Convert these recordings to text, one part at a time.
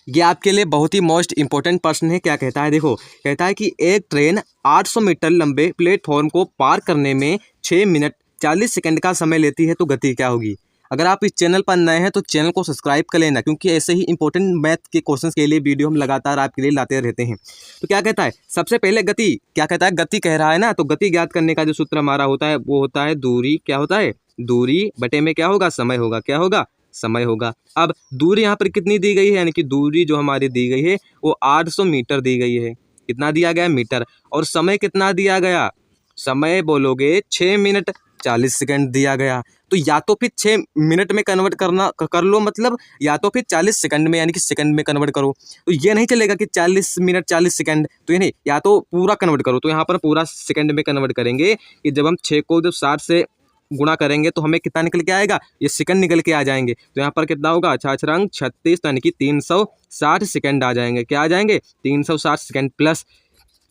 ये आपके लिए बहुत ही मोस्ट इंपॉर्टेंट प्रश्न है। क्या कहता है, देखो कहता है कि एक ट्रेन 800 मीटर लंबे प्लेटफॉर्म को पार करने में 6 मिनट 40 सेकंड का समय लेती है, तो गति क्या होगी। अगर आप इस चैनल पर नए हैं तो चैनल को सब्सक्राइब कर लेना, क्योंकि ऐसे ही इंपॉर्टेंट मैथ के क्वेश्चंस के लिए वीडियो हम लगातार आपके लिए लाते रहते हैं। तो क्या कहता है, सबसे पहले गति, क्या कहता है, गति कह रहा है ना, तो गति ज्ञात करने का जो सूत्र हमारा होता है वो होता है दूरी। क्या होता है, दूरी बटे में क्या होगा, समय होगा। क्या होगा, समय होगा। अब दूरी यहाँ पर कितनी दी गई है, यानी कि दूरी जो हमारी दी गई है वो 800 मीटर दी गई है। कितना दिया गया, मीटर। और समय कितना दिया गया, समय बोलोगे 6 मिनट 40 सेकंड दिया गया। तो या तो फिर 6 मिनट में कन्वर्ट करना कर लो, मतलब या तो फिर 40 सेकंड में यानी कि सेकंड में कन्वर्ट करो। तो ये नहीं चलेगा कि 40 मिनट 40 सेकंड, तो ये नहीं, या तो पूरा कन्वर्ट करो। तो यहाँ पर पूरा सेकंड में कन्वर्ट करेंगे कि जब हम 6 को जब 60 से गुणा करेंगे तो हमें कितना निकल के आएगा, ये सेकंड निकल के आ जाएंगे। तो यहाँ पर कितना होगा, 36 यानी कि 360 सेकंड आ जाएंगे। क्या आ जाएंगे, 360 सेकंड प्लस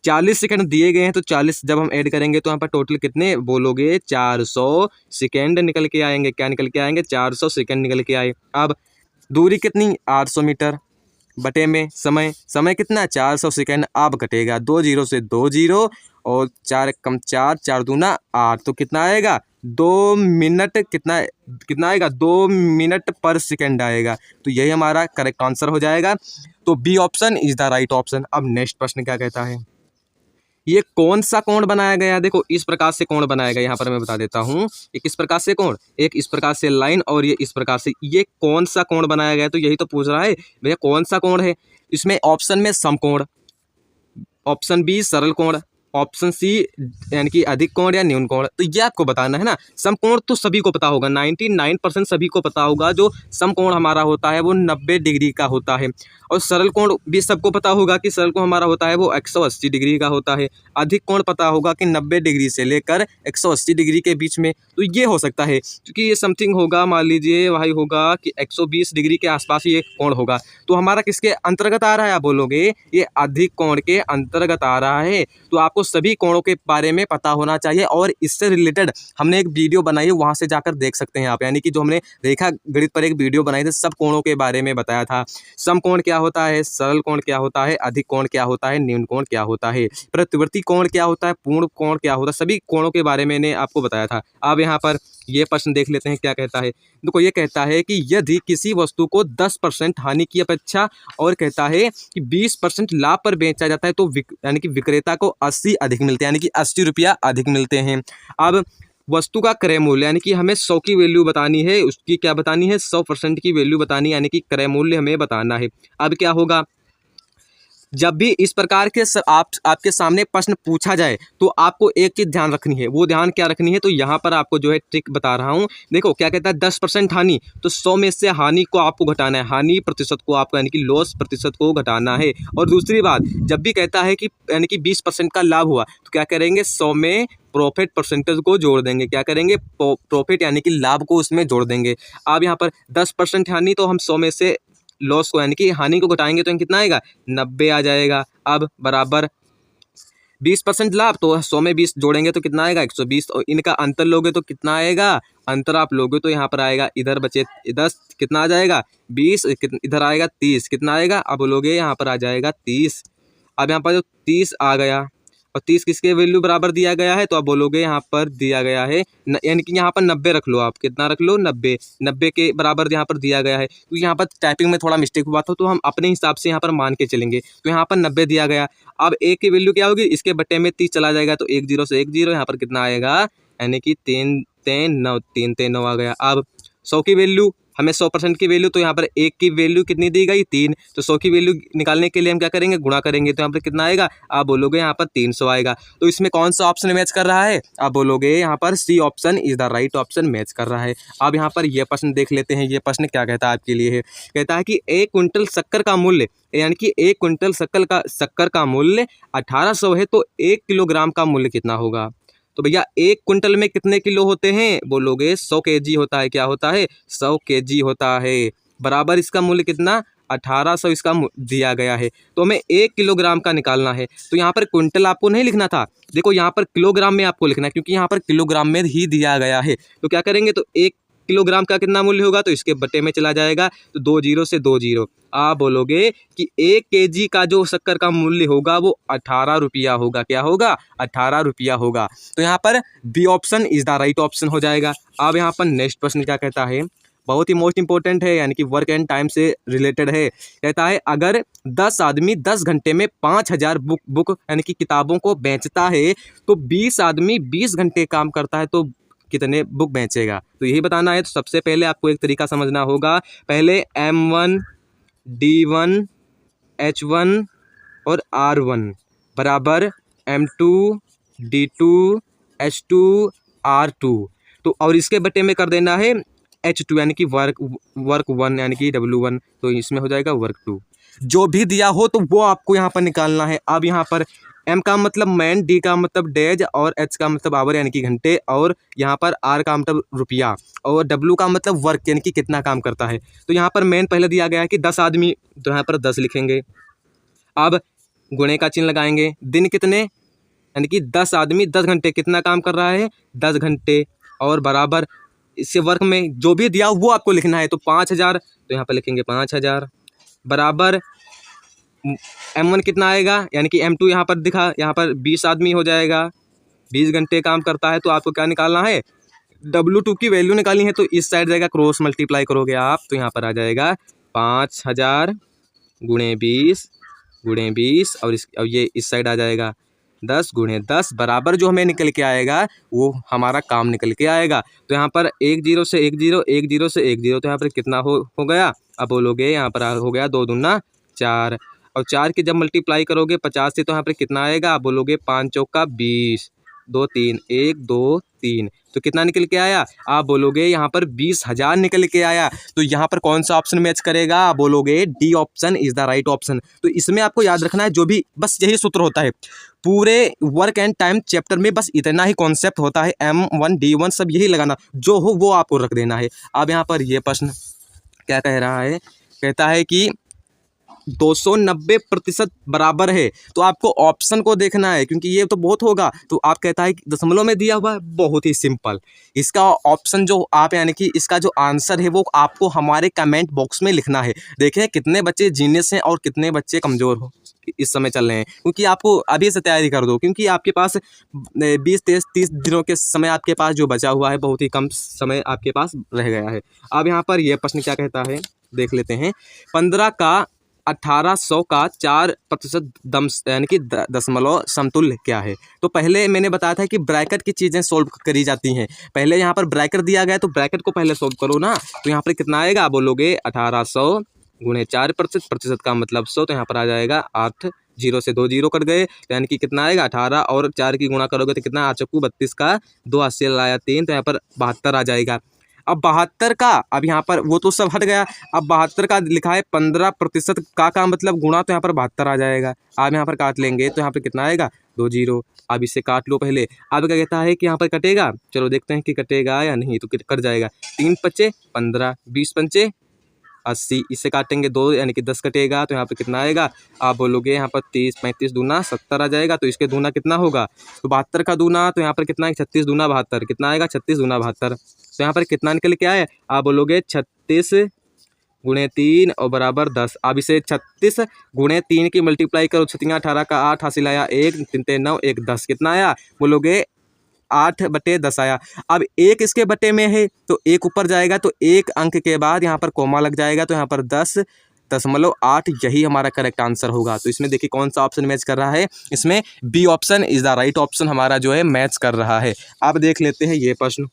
40 सेकंड दिए गए हैं, तो 40 जब हम ऐड करेंगे तो यहाँ पर टोटल कितने बोलोगे, 400 सेकंड निकल के आएंगे। क्या निकल के आएंगे, 400 सेकंड निकल के आए। अब दूरी कितनी, 800 मीटर बटे में समय, समय कितना, 400 सेकंड। अब कटेगा 2 जीरो से 2 जीरो और 4 कम 4, 4 दूना 8, तो कितना आएगा, 2 मिनट, कितना कितना आएगा, 2 मिनट पर सेकंड आएगा। तो यही हमारा करेक्ट आंसर हो जाएगा। तो B option is the right option. अब नेक्स्ट प्रश्न क्या कहता है, ये कौन सा कोण बनाया गया, देखो इस प्रकार से कोण बनाया गया। यहाँ पर मैं बता देता हूँ, एक इस प्रकार से कोण, एक इस प्रकार से लाइन और ये इस प्रकार से, ये कौन सा कोण बनाया गया। तो यही तो पूछ रहा है भैया कौन सा कोण है। इसमें ऑप्शन में समकोण, ऑप्शन बी सरल कोण, ऑप्शन सी यानी कि अधिक कोण या न्यून कोण। तो ये आपको बताना है ना। समकोण तो सभी को पता होगा, 99% सभी को पता होगा। जो समकोण हमारा होता है वो 90 डिग्री का होता है। और सरल कोण भी सबको पता होगा कि सरल कोण हमारा होता है वो 180 डिग्री का होता है। अधिक कोण पता होगा कि 90 डिग्री से लेकर 180 डिग्री के बीच में। तो ये हो सकता है, क्योंकि ये समथिंग होगा, मान लीजिए वही होगा कि 120 डिग्री के आसपास ये कोण होगा। तो हमारा किसके अंतर्गत आ रहा है, आप बोलोगे ये अधिक कोण के अंतर्गत आ रहा है। तो आपको सभी कोणों के बारे में पता होना चाहिए, और इससे रिलेटेड हमने एक वीडियो बनाई है, वहां से जाकर देख सकते हैं आप। यानी कि जो हमने रेखा गणित पर एक वीडियो बनाई थी, सब कोणों के बारे में बताया था। समकोण क्या होता है, सरल कोण क्या होता है, अधिक कोण क्या होता है, न्यून कोण क्या होता है, प्रतिवर्ती कोण क्या होता है, पूर्ण कोण क्या होता है, सभी कोणों के बारे में मैंने आपको बताया था। अब यहाँ पर ये प्रश्न देख लेते हैं क्या कहता है। देखो ये कहता है कि यदि किसी वस्तु को 10% हानि की अपेक्षा और कहता है कि 20% लाभ पर बेचा जाता है, तो यानी कि विक्रेता को 80 अधिक मिलते हैं, यानी कि 80 रुपया अधिक मिलते हैं। अब वस्तु का क्रय मूल्य, यानी कि हमें 100 की वैल्यू बतानी है, उसकी क्या बतानी है, 100% की वैल्यू बतानी है, यानी कि क्रय मूल्य हमें बताना है। अब क्या होगा, जब भी इस प्रकार के आपके सामने प्रश्न पूछा जाए तो आपको एक चीज़ ध्यान रखनी है। वो ध्यान क्या रखनी है, तो यहाँ पर आपको जो है ट्रिक बता रहा हूँ। देखो क्या कहता है, 10% हानि, तो 100 में से हानि को आपको घटाना है, हानि प्रतिशत को आपको यानी कि लॉस प्रतिशत को घटाना है। और दूसरी बात, जब भी कहता है कि यानी कि 20% का लाभ हुआ, तो क्या करेंगे, 100 में प्रॉफिट परसेंटेज को जोड़ देंगे। क्या करेंगे, प्रॉफिट यानी कि लाभ को उसमें जोड़ देंगे। अब यहाँ पर 10% हानि, तो हम 100 में से लॉस को यानी कि हानि को घटाएंगे तो कितना आएगा, 90 आ जाएगा। अब बराबर 20% लाभ, तो 100 में 20 जोड़ेंगे तो कितना आएगा, 120। और इनका अंतर लोगे तो कितना आएगा, अंतर आप लोगे तो यहाँ पर आएगा, इधर बचे 10, कितना आ जाएगा 20, इधर आएगा 30, कितना आएगा, अब लोगे यहाँ पर आ जाएगा 30। अब यहाँ पर जो 30 आ गया, और 30 किसके वैल्यू बराबर दिया गया है, तो आप बोलोगे यहाँ पर दिया गया है यानी कि यहाँ पर 90 रख लो, आप कितना रख लो, 90 के बराबर यहाँ पर दिया गया है। तो यहाँ पर टाइपिंग में थोड़ा मिस्टेक हुआ था, तो हम अपने हिसाब से यहाँ पर मान के चलेंगे। तो यहाँ पर 90 दिया गया। अब एक की वैल्यू क्या होगी, इसके बट्टे में 30 चला जाएगा, तो 1 0 से 1 0, यहाँ पर कितना आएगा, यानी कि 3 3 9, 3 3 9 आ गया। अब 100 की वैल्यू, हमें 100% की वैल्यू, तो यहाँ पर 1 की वैल्यू कितनी दी गई, 3। तो 100 की वैल्यू निकालने के लिए हम क्या करेंगे, गुणा करेंगे, तो यहाँ पर कितना आएगा, आप बोलोगे यहाँ पर 300 आएगा। तो इसमें कौन सा ऑप्शन मैच कर रहा है, आप बोलोगे यहाँ पर C option is the right option match कर रहा है। अब यहाँ पर यह प्रश्न देख लेते हैं, ये प्रश्न क्या कहता है आपके लिए है। कहता है कि 1 क्विंटल शक्कर का मूल्य, यानी कि 1 क्विंटल शक्कर का मूल्य 1800 है, तो 1 किलोग्राम का मूल्य कितना होगा। तो भैया 1 क्विंटल में कितने किलो होते हैं, बोलोगे 100 kg होता है। क्या होता है, 100 kg होता है। बराबर इसका मूल्य कितना, 1800 इसका दिया गया है। तो हमें 1 किलोग्राम का निकालना है। तो यहाँ पर क्विंटल आपको नहीं लिखना था, देखो यहाँ पर किलोग्राम में आपको लिखना है, क्योंकि यहाँ पर किलोग्राम में ही दिया गया है। तो क्या करेंगे, तो 1 किलोग्राम का कितना मूल्य होगा, तो इसके बटे में चला जाएगा, तो 2 जीरो से 2 जीरो। आप बोलोगे कि 1 केजी का जो शक्कर का मूल्य होगा वो 18 रुपया होगा। क्या होगा? 18 रुपया होगा। तो यहाँ पर B option is the right option हो जाएगा। अब यहाँ पर नेक्स्ट प्रश्न क्या कहता है, बहुत ही मोस्ट इंपॉर्टेंट है, यानी कि वर्क एंड टाइम से रिलेटेड है। कहता है अगर 10 आदमी 10 घंटे में 5000 बुक यानी कि किताबों को बेचता है, तो 20 आदमी 20 घंटे काम करता है तो कितने बुक बेचेगा। तो यही बताना है। तो सबसे पहले आपको एक तरीका समझना होगा। पहले M1 D1 H1 और R1 बराबर M2 D2 H2 R2, तो और इसके बटे में कर देना है H2 यानी कि वर्क 1 यानी कि W1, तो इसमें हो जाएगा वर्क 2। जो भी दिया हो तो वो आपको यहाँ पर निकालना है। अब यहाँ पर M का मतलब मैन, D का मतलब डेज और H का मतलब आवर यानी कि घंटे, और यहाँ पर R का मतलब रुपया, और W का मतलब वर्क यानी कि कितना काम करता है। तो यहाँ पर मैन पहले दिया गया है कि 10 आदमी, तो यहाँ पर 10 लिखेंगे। अब गुणे का चिन्ह लगाएंगे। दिन कितने, यानी कि 10 आदमी 10 घंटे कितना काम कर रहा है, 10 घंटे, और बराबर इससे वर्क में जो भी दिया वो आपको लिखना है। तो 5000, तो यहाँ पर लिखेंगे 5000 बराबर M1 कितना आएगा, यानी कि M2 यहाँ पर दिखा, यहाँ पर 20 आदमी हो जाएगा, 20 घंटे काम करता है। तो आपको क्या निकालना है, W2 की वैल्यू निकालनी है। तो इस साइड जाएगा, क्रॉस मल्टीप्लाई करोगे आप, तो यहाँ पर आ जाएगा 5000 गुणे 20 और ये इस साइड आ जाएगा 10 गुणे 10 बराबर जो हमें निकल के आएगा वो हमारा काम निकल के आएगा। तो यहाँ पर 1 0 से 1 0, 1 0 से 1 0, तो यहाँ पर कितना हो गया। अब बोलोगे यहाँ पर हो गया 2 दूना 4, और 4 की जब मल्टीप्लाई करोगे 50 से, तो यहाँ पर कितना आएगा। आप बोलोगे 5 चौका 20, 2 3 1 2 3, तो कितना निकल के आया। आप बोलोगे यहाँ पर 20,000 निकल के आया। तो यहाँ पर कौन सा ऑप्शन मैच करेगा, आप बोलोगे D option is the right option. तो इसमें आपको याद रखना है, जो भी बस यही सूत्र होता है पूरे वर्क एंड टाइम चैप्टर में, बस इतना ही कॉन्सेप्ट होता है। M1 D1 सब यही लगाना, जो हो वो आपको रख देना है। अब यहाँ पर ये प्रश्न क्या कह रहा है, कहता है कि 290% बराबर है। तो आपको ऑप्शन को देखना है, क्योंकि ये तो बहुत होगा। तो आप कहता है कि दशमलव में दिया हुआ है, बहुत ही सिंपल। इसका ऑप्शन जो आप यानी कि इसका जो आंसर है वो आपको हमारे कमेंट बॉक्स में लिखना है। देखें कितने बच्चे जीनियस हैं और कितने बच्चे कमज़ोर हो इस समय चल रहे हैं, क्योंकि आपको अभी से तैयारी कर दो, क्योंकि आपके पास 20-30 दिनों के समय आपके पास जो बचा हुआ है, बहुत ही कम समय आपके पास रह गया है। अब यहाँ पर यह प्रश्न क्या कहता है, देख लेते हैं। 15 का 1800 का 4% यानी कि दशमलव समतुल्य क्या है। तो पहले मैंने बताया था कि ब्रैकेट की चीज़ें सोल्व करी जाती हैं। पहले यहाँ पर ब्रैकेट दिया गया है, तो ब्रैकेट को पहले सोल्व करो ना। तो यहाँ पर कितना आएगा, बोलोगे 1800 गुणे 4%, प्रतिशत का मतलब 100, तो यहाँ पर आ जाएगा 8, 0 से 2 0 कट गए, तो यानी कि कितना आएगा 18, और 4 की गुणा करोगे तो कितना, 8 चक्कू 32 का 2 80 लाया 3, तो यहाँ पर 72 आ जाएगा। अब 72 का, अब यहाँ पर वो तो सब हट गया। अब 72 का लिखा है 15% का मतलब गुणा, तो यहाँ पर 72 आ जाएगा। आप यहाँ पर काट लेंगे तो यहाँ पर कितना आएगा, 2 0। अब इसे काट लो पहले। अब क्या कहता है कि यहाँ पर कटेगा, चलो देखते हैं कि कटेगा या नहीं। तो कट जाएगा, 3 5 15, 20 5 80, इससे काटेंगे 2 यानी कि 10 कटेगा, तो यहाँ पे कितना आएगा। आप बोलोगे यहाँ पर 30 35 दूना 70 आ जाएगा। तो इसके दूना कितना होगा, तो 72 का दूना, तो यहाँ पर कितना है 36 दूना 72, कितना आएगा 36 दूना 72। तो यहाँ पर कितना निकल के आए, आप बोलोगे 36 गुणे 3 और बराबर 10। अब इसे 36 गुणे 3 की मल्टीप्लाई करो, 6 18 का 8 हासिल आया 1, 3 3 9 1 10, कितना आया, बोलोगे 8/10 आया। अब 1 इसके बटे में है तो 1 ऊपर जाएगा, तो 1 अंक के बाद यहाँ पर कोमा लग जाएगा, तो यहाँ पर 10.8 यही हमारा करेक्ट आंसर होगा। तो इसमें देखिए कौन सा ऑप्शन मैच कर रहा है, इसमें B option is the right option हमारा जो है मैच कर रहा है। अब देख लेते हैं ये प्रश्न।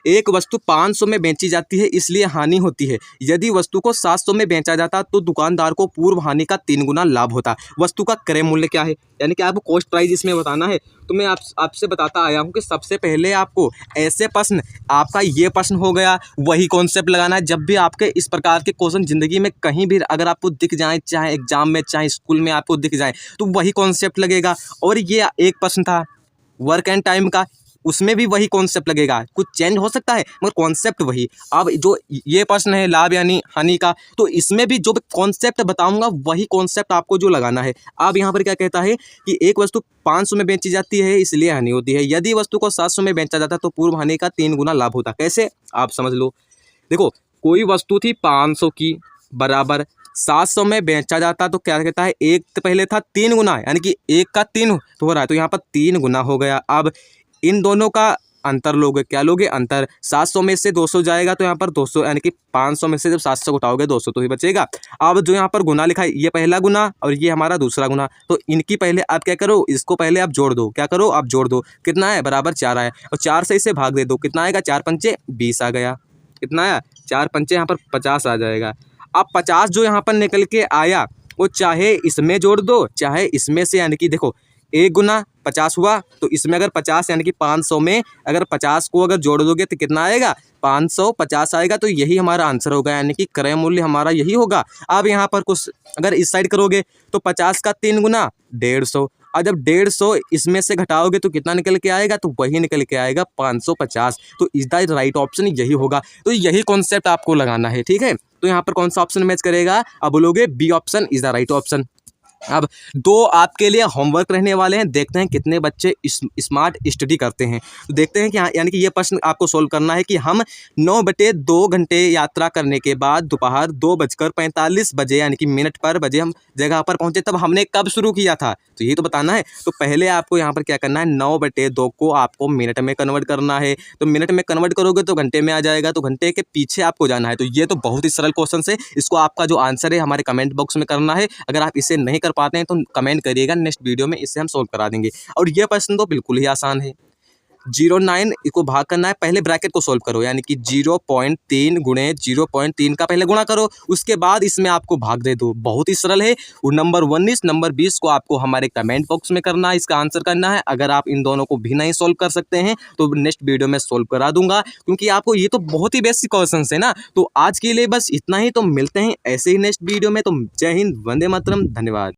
एक वस्तु 500 में बेची जाती है, इसलिए हानि होती है। यदि वस्तु को 700 में बेचा जाता तो दुकानदार को पूर्व हानि का 3 गुना लाभ होता। वस्तु का क्रय मूल्य क्या है, यानी कि आपको कॉस्ट प्राइस इसमें बताना है। तो मैं आपसे बताता आया हूँ कि सबसे पहले आपको ऐसे प्रश्न, आपका ये प्रश्न हो गया, वही कॉन्सेप्ट लगाना है। जब भी आपके इस प्रकार के क्वेश्चन जिंदगी में कहीं भी अगर आपको दिख जाए, चाहे एग्जाम में चाहे स्कूल में आपको दिख जाए, तो वही कॉन्सेप्ट लगेगा। और ये एक प्रश्न था वर्क एंड टाइम का, उसमें भी वही कॉन्सेप्ट लगेगा, कुछ चेंज हो सकता है मगर कॉन्सेप्ट वही। अब जो ये प्रश्न है लाभ यानी हानि का, तो इसमें भी जो कॉन्सेप्ट बताऊंगा वही कॉन्सेप्ट आपको जो लगाना है। अब यहाँ पर क्या कहता है कि एक वस्तु 500 में बेची जाती है इसलिए हानि होती है, यदि वस्तु को 700 में बेचा जाता तो पूर्व हानि का 3 गुना लाभ होता। कैसे, आप समझ लो। देखो कोई वस्तु थी 500 की, बराबर 700 में बेचा जाता तो क्या कहता है, एक तो पहले था 3 गुना, यानी कि 1 का 3 तो हो रहा है, तो यहाँ पर 3 गुना हो गया। अब इन दोनों का अंतर लोगे, क्या लोगे, अंतर। 700 में से 200 जाएगा तो यहाँ पर 200, यानी कि 500 में से जब 700 उठाओगे 200 तो ही बचेगा। अब जो यहाँ पर गुना लिखा है, ये पहला गुना और ये हमारा दूसरा गुना, तो इनकी पहले आप क्या करो, इसको पहले आप जोड़ दो। क्या करो, आप जोड़ दो। कितना है, बराबर 4 आया, और 4 से इसे भाग दे दो। कितना आएगा, 4 पंचे 20 आ गया। कितना आया, 4 पंचे यहाँ पर 50 आ जाएगा। अब 50 जो यहाँ पर निकल के आया वो चाहे इसमें जोड़ दो चाहे इसमें से, यानी कि देखो 1 गुना 50 हुआ, तो इसमें अगर 50 यानी कि 500 में अगर 50 को अगर जोड़ दोगे तो कितना आएगा, 550 आएगा। तो यही हमारा आंसर होगा, यानी कि क्रय मूल्य हमारा यही होगा। अब यहाँ पर कुछ अगर इस साइड करोगे तो 50 का 3 गुना 150, और जब 150 इसमें से घटाओगे तो कितना निकल के आएगा, तो वही निकल के आएगा 550। तो इज द राइट ऑप्शन यही होगा। तो यही कॉन्सेप्ट आपको लगाना है, ठीक है। तो यहाँ पर कौन सा ऑप्शन मैच करेगा, अब बोलोगे B option is the right option. अब 2 आपके लिए होमवर्क रहने वाले हैं, देखते हैं कितने बच्चे स्मार्ट स्टडी करते हैं। तो देखते हैं कि यानी कि ये प्रश्न आपको सोल्व करना है कि हम 9/2 घंटे यात्रा करने के बाद दोपहर 2:45 बजे यानी कि मिनट पर बजे हम जगह पर पहुंचे, तब हमने कब शुरू किया था, तो ये तो बताना है। तो पहले आपको यहाँ पर क्या करना है, 9/2 को आपको मिनट में कन्वर्ट करना है। तो मिनट में कन्वर्ट करोगे तो घंटे में आ जाएगा, तो घंटे के पीछे आपको जाना है। तो ये तो बहुत ही सरल क्वेश्चन है, इसको आपका जो आंसर है हमारे कमेंट बॉक्स में करना है। अगर आप इसे नहीं पाते हैं तो कमेंट करिएगा, नेक्स्ट वीडियो में इसे हम सोल्व करा देंगे। और यह प्रश्न तो बिल्कुल ही आसान है। 0.9 इसको भाग करना है, पहले ब्रैकेट को सोल्व करो, यानी कि 0.3 गुणे 0.3 का पहले गुणा करो, उसके बाद इसमें आपको भाग दे दो। बहुत ही सरल है। और नंबर 19 नंबर 20 को आपको हमारे कमेंट बॉक्स में करना है, इसका आंसर करना है। अगर आप इन दोनों को भी नहीं सोल्व कर सकते हैं तो नेक्स्ट वीडियो में सोल्व करा दूंगा, क्योंकि आपको ये तो बहुत ही बेसिक क्वेश्चन है ना। तो आज के लिए बस इतना ही, तो मिलते हैं ऐसे ही नेक्स्ट वीडियो में। तो जय हिंद, वंदे मातरम, धन्यवाद।